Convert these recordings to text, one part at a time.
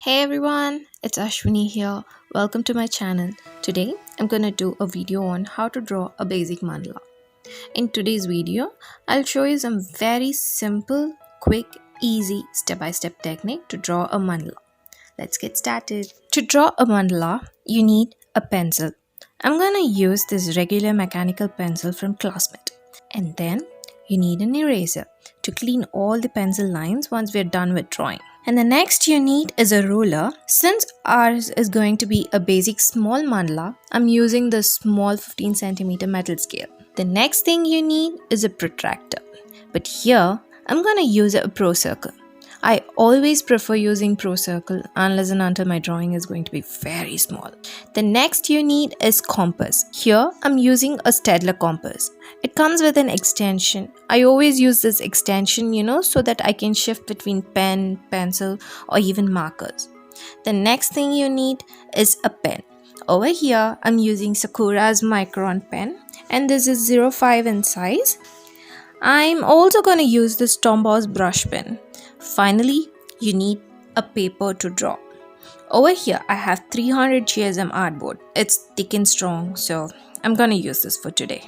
Hey everyone, it's Ashwini here. Welcome to my channel. Today I'm gonna do a video on how to draw a basic mandala. In today's video, I'll show you some very simple, quick, easy step-by-step technique to draw a mandala. Let's get started. To draw a mandala, you need a pencil. I'm gonna use this regular mechanical pencil from Classmate. And then you need an eraser to clean all the pencil lines once we're done with drawing. And the next you need is a ruler. Since ours is going to be a basic small mandala, I'm using the small 15 centimeter metal scale. The next thing you need is a protractor. But here, I'm gonna use a pro circle. I always prefer using pro circle unless and until my drawing is going to be very small. The next you need is compass. Here I'm using a Staedtler compass. It comes with an extension. I always use this extension, so that I can shift between pen, pencil or even markers. The next thing you need is a pen. Over here I'm using Sakura's micron pen and this is 0.5 in size. I'm also going to use this Tombow's Brushpen. Finally, you need a paper to draw. Over here, I have 300 GSM artboard. It's thick and strong, so I'm gonna use this for today.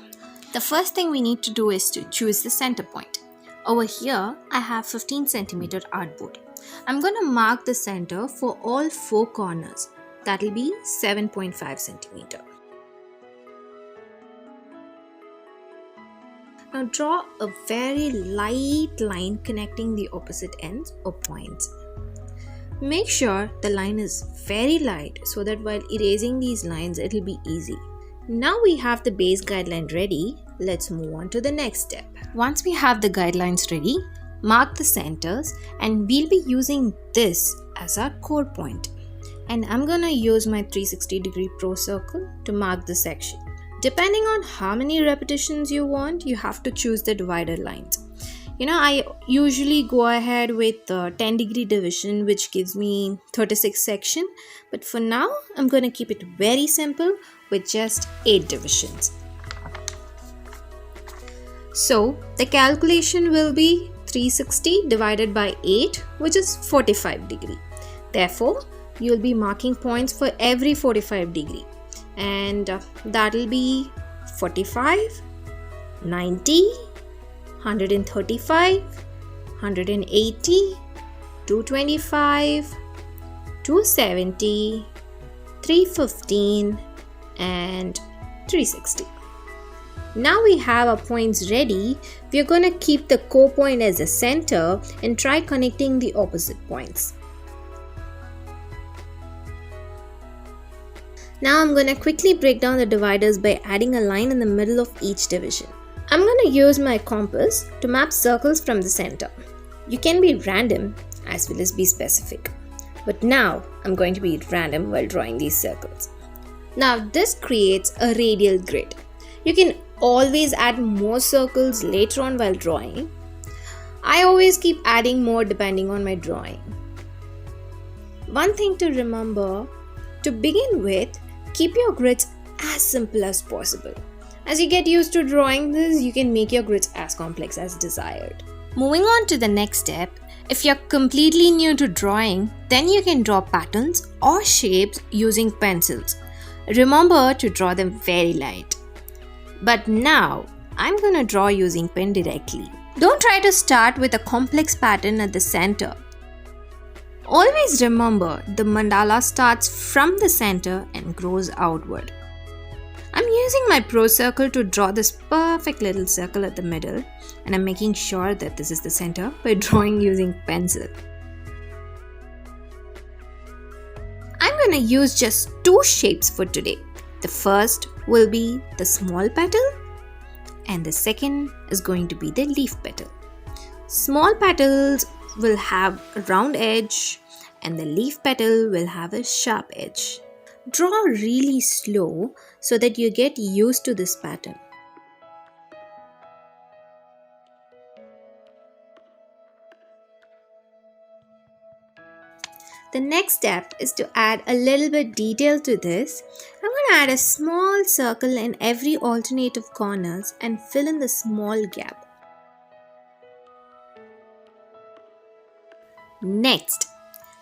The first thing we need to do is to choose the center point. Over here, I have 15 centimeter artboard. I'm gonna mark the center for all 4 corners. That'll be 7.5 centimeter. Now draw a very light line connecting the opposite ends or points. Make sure the line is very light so that while erasing these lines it'll be easy. Now we have the base guideline ready, let's move on to the next step. Once we have the guidelines ready, mark the centers and we'll be using this as our core point. And I'm gonna use my 360-degree pro circle to mark the section. Depending on how many repetitions you want, you have to choose the divider lines. I usually go ahead with 10-degree division, which gives me 36 section. But for now, I'm going to keep it very simple with just 8 divisions. So the calculation will be 360 divided by 8, which is 45 degree. Therefore, you'll be marking points for every 45 degree. And that'll be 45, 90, 135, 180, 225, 270, 315 and 360. Now we have our points ready. We are going to keep the core point as a center and try connecting the opposite points. Now I'm going to quickly break down the dividers by adding a line in the middle of each division. I'm going to use my compass to map circles from the center. You can be random as well as be specific. But now I'm going to be random while drawing these circles. Now this creates a radial grid. You can always add more circles later on while drawing. I always keep adding more depending on my drawing. One thing to remember, to begin with, keep your grids as simple as possible. As you get used to drawing this, you can make your grids as complex as desired. Moving on to the next step, if you're completely new to drawing, then you can draw patterns or shapes using pencils. Remember to draw them very light. But now, I'm gonna draw using pen directly. Don't try to start with a complex pattern at the center. Always remember, the mandala starts from the center and grows outward. I'm using my pro circle to draw this perfect little circle at the middle, and I'm making sure that this is the center by drawing using pencil. I'm going to use just 2 shapes for today. The first will be the small petal and the second is going to be the leaf petal. Small petals will have a round edge and the leaf petal will have a sharp edge. Draw really slow so that you get used to this pattern. The next step is to add a little bit detail to this. I'm going to add a small circle in every alternative corners and fill in the small gap. Next,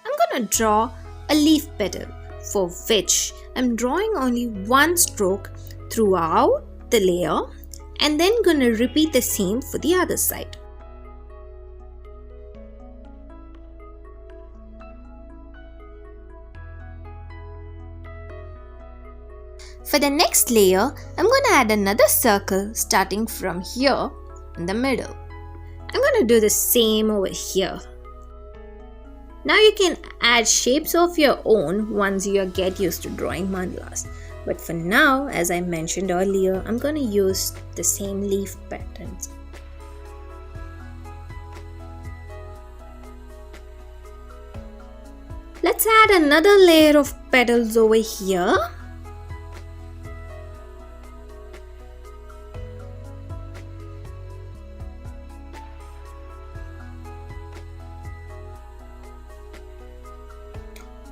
I'm going to draw leaf petal, for which I'm drawing only one stroke throughout the layer and then gonna repeat the same for the other side. For the next layer, I'm gonna add another circle starting from here in the middle. I'm gonna do the same over here. Now you can add shapes of your own once you get used to drawing mandalas. But for now, as I mentioned earlier, I'm gonna use the same leaf patterns. Let's add another layer of petals over here.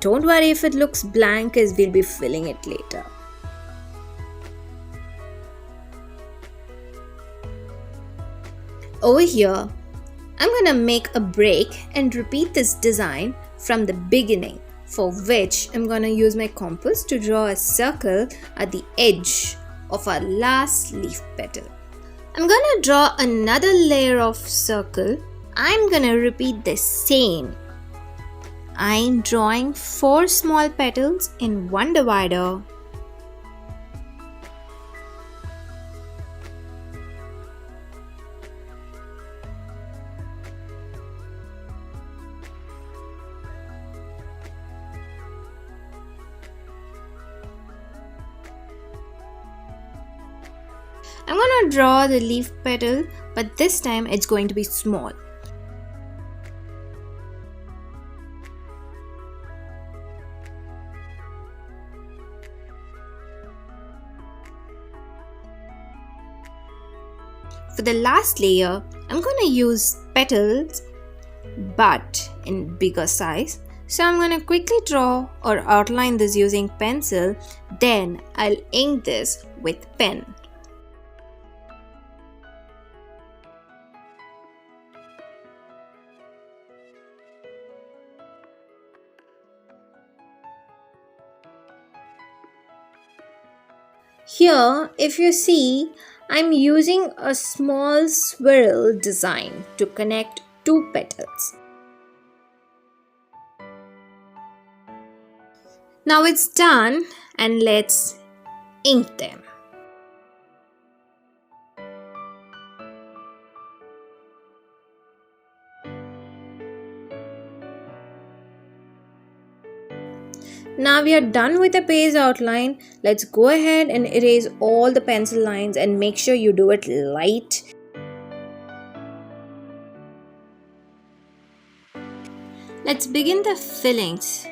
Don't worry if it looks blank, as we'll be filling it later. Over here, I'm gonna make a break and repeat this design from the beginning, for which I'm gonna use my compass to draw a circle at the edge of our last leaf petal. I'm gonna draw another layer of circle. I'm gonna repeat the same. I'm drawing 4 small petals in one divider. I'm gonna draw the leaf petal, but this time it's going to be small. For the last layer, I'm gonna use petals but in bigger size. So I'm gonna quickly draw or outline this using pencil, then I'll ink this with pen. Here, if you see, I'm using a small swirl design to connect 2 petals. Now it's done, and let's ink them. Now we are done with the base outline. Let's go ahead and erase all the pencil lines and make sure you do it light. Let's begin the fillings.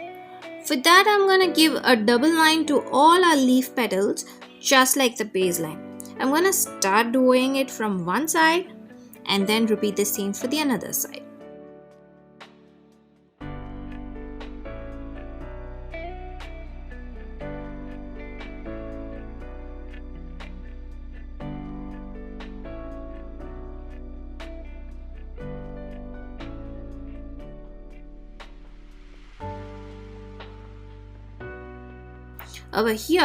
For that, I'm gonna give a double line to all our leaf petals, just like the base line. I'm gonna start doing it from one side and then repeat the same for the another side. Over here,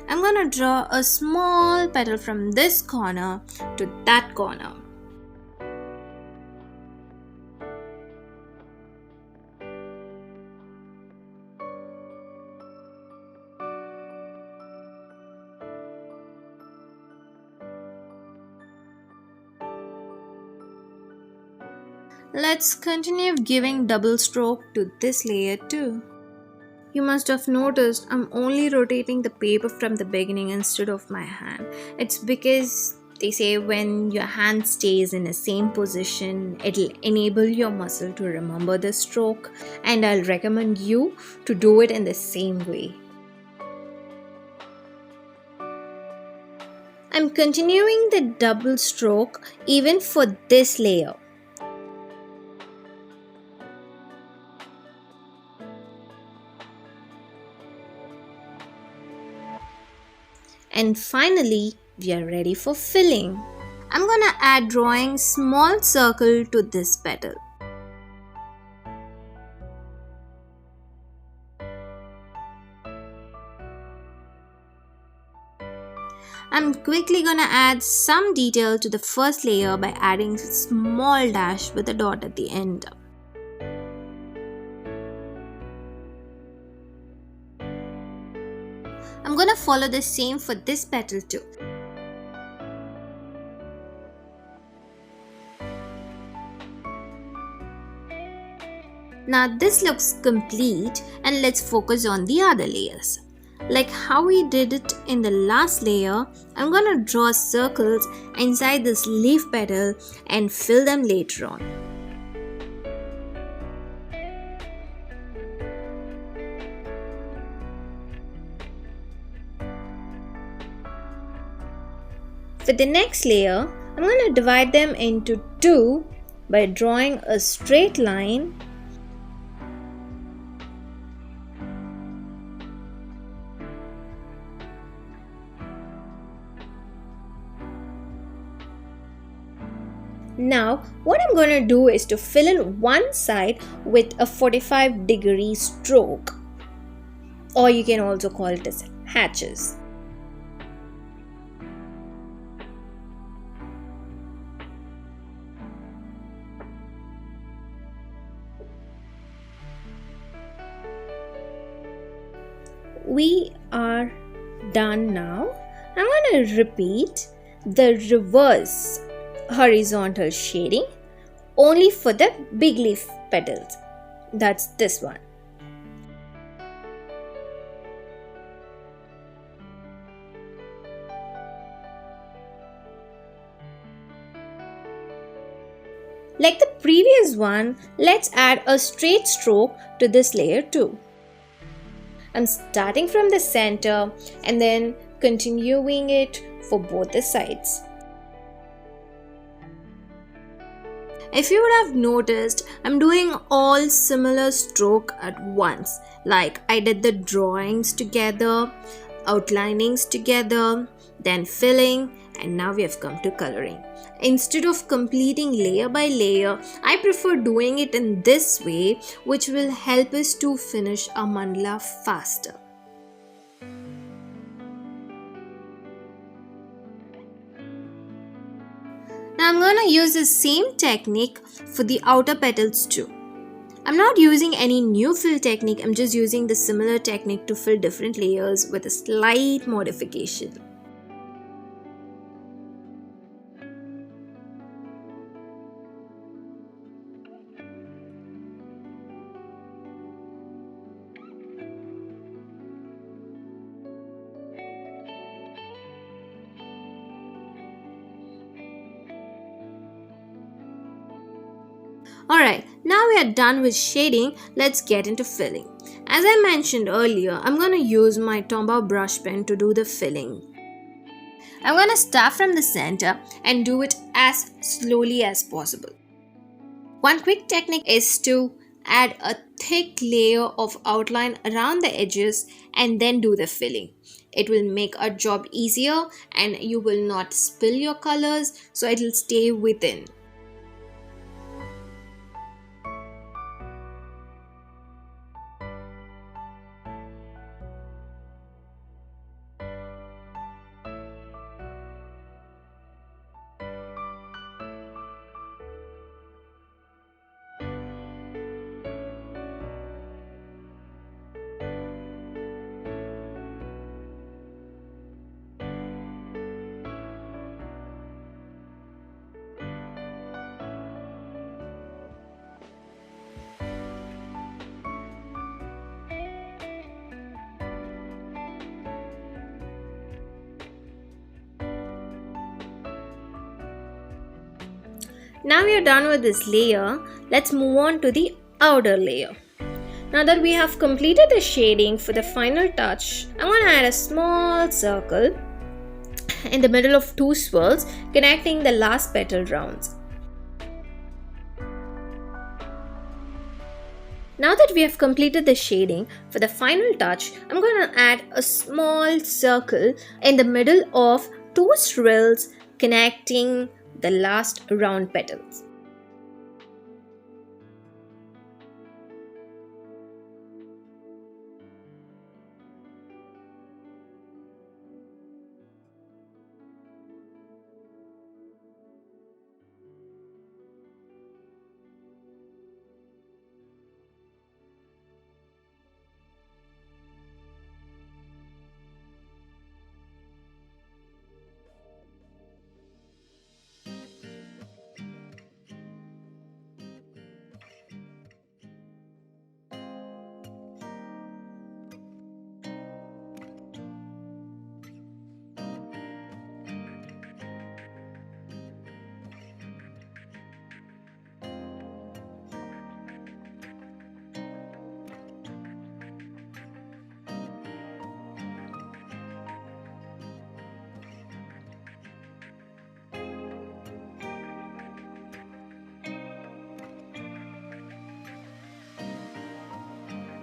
I'm gonna draw a small petal from this corner to that corner. Let's continue giving double stroke to this layer too. You must have noticed I'm only rotating the paper from the beginning instead of my hand. It's because they say when your hand stays in the same position, it'll enable your muscle to remember the stroke, and I'll recommend you to do it in the same way. I'm continuing the double stroke even for this layer. And finally, we are ready for filling. I'm gonna add drawing small circle to this petal. I'm quickly gonna add some detail to the first layer by adding a small dash with a dot at the end. I'm gonna follow the same for this petal too. Now this looks complete, and let's focus on the other layers. Like how we did it in the last layer, I'm gonna draw circles inside this leaf petal and fill them later on. For the next layer, I'm going to divide them into two by drawing a straight line . Now, what I'm going to do is to fill in one side with a 45-degree stroke, or you can also call it as hatches. We are done now. I'm going to repeat the reverse horizontal shading only for the big leaf petals. That's this one. Like the previous one, let's add a straight stroke to this layer too. I'm starting from the center and then continuing it for both the sides. If you would have noticed, I'm doing all similar stroke at once. Like I did the drawings together, outlinings together, then filling, and now we have come to coloring. Instead of completing layer by layer, I prefer doing it in this way, which will help us to finish our mandala faster. Now I'm going to use the same technique for the outer petals too. I'm not using any new fill technique, I'm just using the similar technique to fill different layers with a slight modification. Alright, now we are done with shading, let's get into filling. As I mentioned earlier, I'm going to use my Tombow brush pen to do the filling. I'm going to start from the center and do it as slowly as possible. One quick technique is to add a thick layer of outline around the edges and then do the filling. It will make our job easier and you will not spill your colors, so it will stay within. Now we are done with this layer, let's move on to the outer layer. Now that we have completed the shading, for the final touch, I'm going to add a small circle in the middle of two swirls connecting the last petal rounds. Now that we have completed the shading, for the final touch, I'm going to add a small circle in the middle of two swirls connecting the last round petals.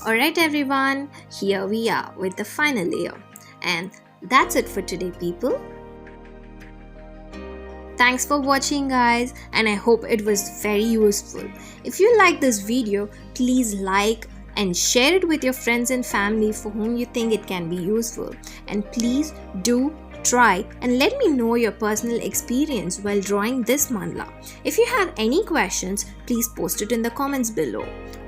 Alright everyone, here we are with the final layer. And that's it for today people. Thanks for watching guys, and I hope it was very useful. If you like this video, please like and share it with your friends and family for whom you think it can be useful. And please do try and let me know your personal experience while drawing this mandala. If you have any questions, please post it in the comments below.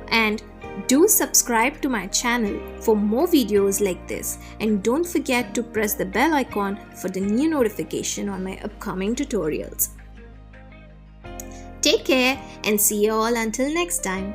And do subscribe to my channel for more videos like this, and don't forget to press the bell icon for the new notification on my upcoming tutorials. Take care and see you all until next time.